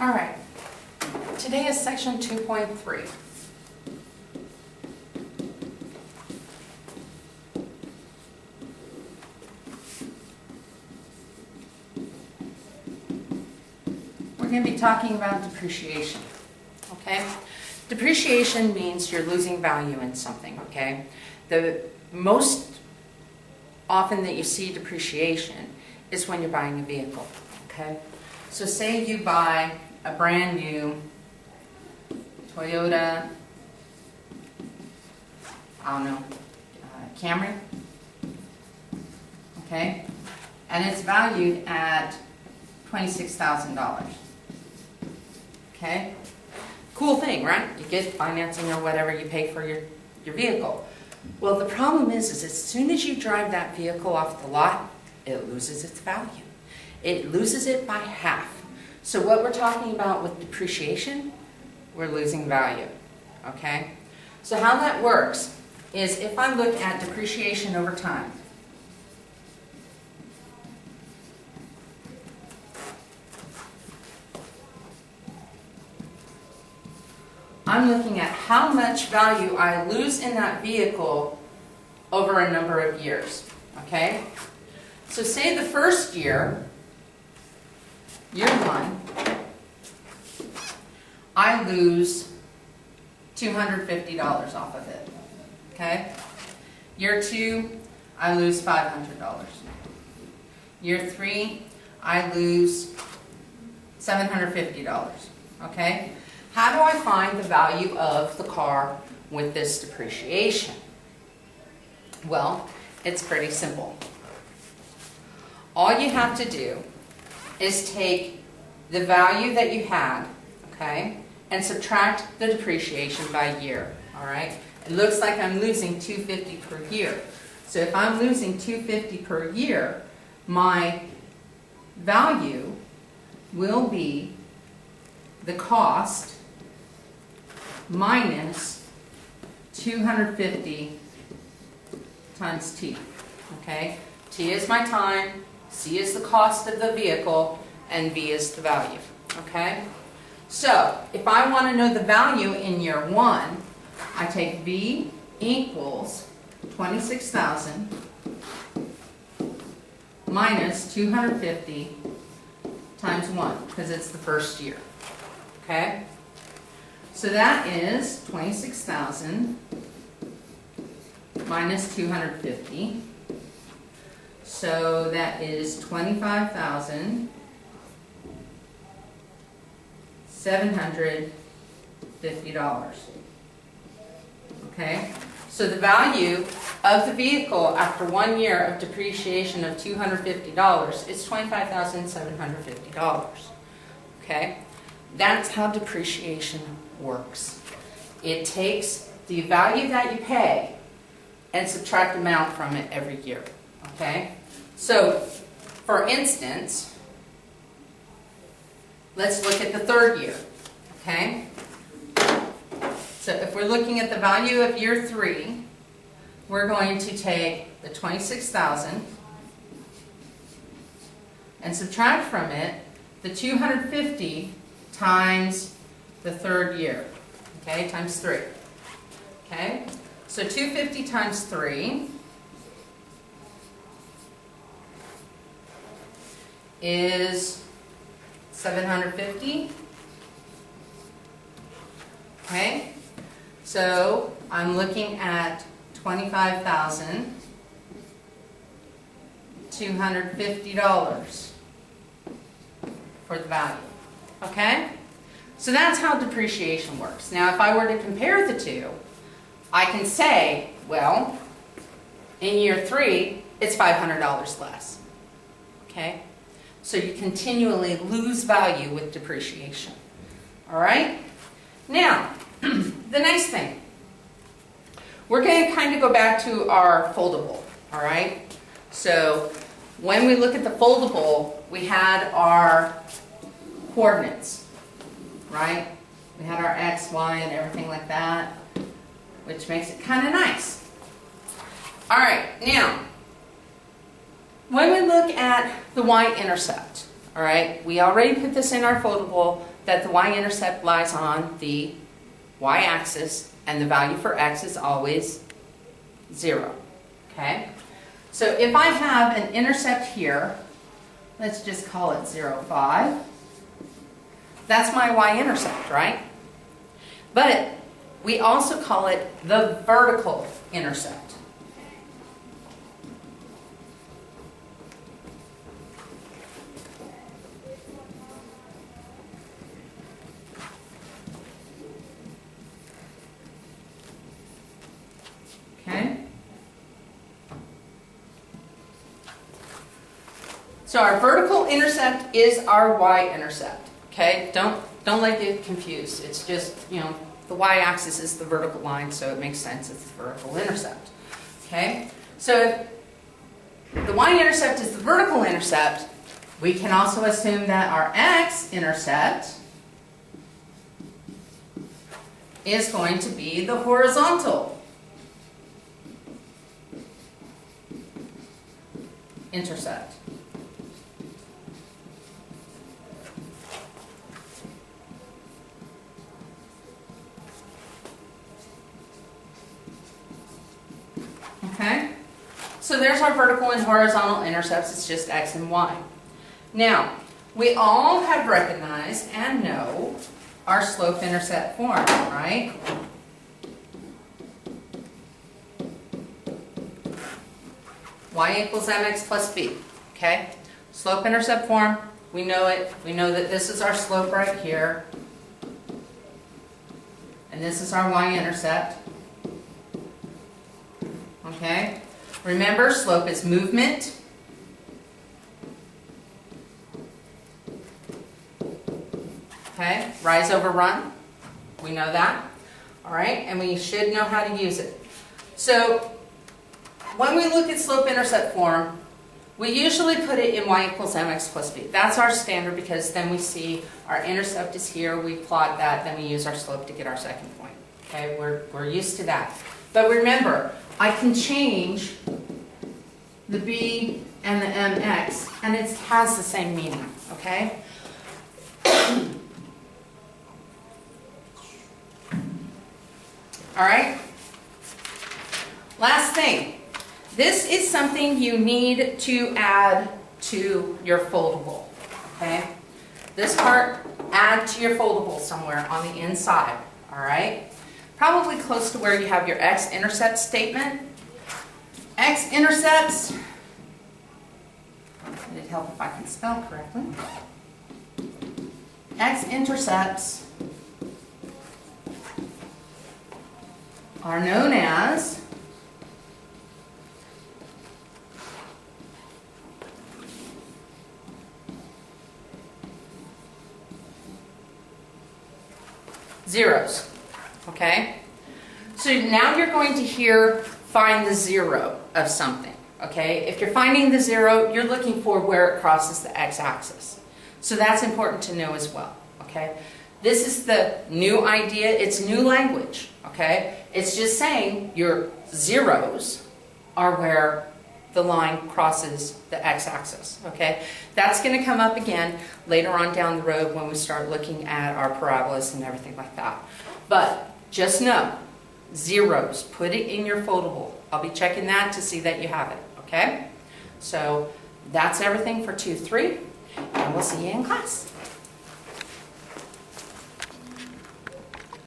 All right, today is section 2.3. We're going to be talking about depreciation, okay? Depreciation means you're losing value in something, okay? The most often that you see depreciation is when you're buying a vehicle, okay? So say you buy a brand new Toyota, I don't know, Camry, okay? And it's valued at $26,000, okay? Cool thing, right? You get financing or whatever, you pay for your vehicle. Well, the problem is as soon as you drive that vehicle off the lot, it loses its value. It loses it by half. So what we're talking about with depreciation, we're losing value, okay? So how that works is if I look at depreciation over time, I'm looking at how much value I lose in that vehicle over a number of years, okay? So say the first year, year one, I lose $250 off of it, okay? Year two, I lose $500. Year three, I lose $750, okay? How do I find the value of the car with this depreciation? Well, it's pretty simple. All you have to do is take the value that you had, okay, and subtract the depreciation by year, all right? It looks like I'm losing $250 per year. So if I'm losing $250 per year, my value will be the cost minus 250 times T, okay? T is my time, C is the cost of the vehicle, and V is the value, okay? So, if I want to know the value in year one, I take V equals 26,000 minus 250 times 1, because it's the first year, okay? So that is 26,000 minus 250. So that is $25,750. Okay? So the value of the vehicle after 1 year of depreciation of $250 is $25,750. Okay? That's how depreciation works. It takes the value that you pay and subtract amount from it every year. Okay? So, for instance, let's look at the third year. Okay? So if we're looking at the value of year 3, we're going to take the 26,000 and subtract from it the 250 times the third year, okay, times 3, okay? So 250 times 3 is 750, okay? So I'm looking at $25,250 for the value, okay? So that's how depreciation works. Now, if I were to compare the two, I can say, well, in year 3, it's $500 less. Okay? So you continually lose value with depreciation. All right? Now, the next thing. We're going to kind of go back to our foldable. All right? So when we look at the foldable, we had our coordinates. Right? We had our X, Y, and everything like that, which makes it kind of nice. All right, now, when we look at the y-intercept, all right, we already put this in our foldable that the y-intercept lies on the y-axis and the value for x is always 0. Okay? So if I have an intercept here, let's just call it 0, 5. That's my y-intercept, right? But we also call it the vertical intercept. Okay? So our vertical intercept is our y-intercept. Okay? Don't let you get confused. It's just, the y-axis is the vertical line, so it makes sense. It's the vertical intercept. Okay? So if the y-intercept is the vertical intercept, we can also assume that our x-intercept is going to be the horizontal intercept. Okay? So there's our vertical and horizontal intercepts. It's just x and y. Now, we all have recognized and know our slope-intercept form, right? Y equals mx plus b. Okay? Slope-intercept form, we know it. We know that this is our slope right here. And this is our y-intercept. Okay? Remember, slope is movement. Okay? Rise over run. We know that. All right? And we should know how to use it. So, when we look at slope-intercept form, we usually put it in y equals mx plus b. That's our standard because then we see our intercept is here, we plot that, then we use our slope to get our second point. Okay? We're used to that. But remember, I can change the b and the mx, and it has the same meaning, okay? All right? Last thing. This is something you need to add to your foldable, okay? This part, add to your foldable somewhere on the inside, all right? Probably close to where you have your x-intercept statement. X-intercepts, it'd help if I can spell correctly. X-intercepts are known as zeros, okay? So now you're going to hear find the zero of something, okay? If you're finding the zero, you're looking for where it crosses the x-axis. So that's important to know as well, okay? This is the new idea, it's new language, okay? It's just saying your zeros are where the line crosses the x-axis, okay? That's going to come up again later on down the road when we start looking at our parabolas and everything like that. But just know, zeros, put it in your foldable. I'll be checking that to see that you have it, okay? So that's everything for 2-3, and we'll see you in class.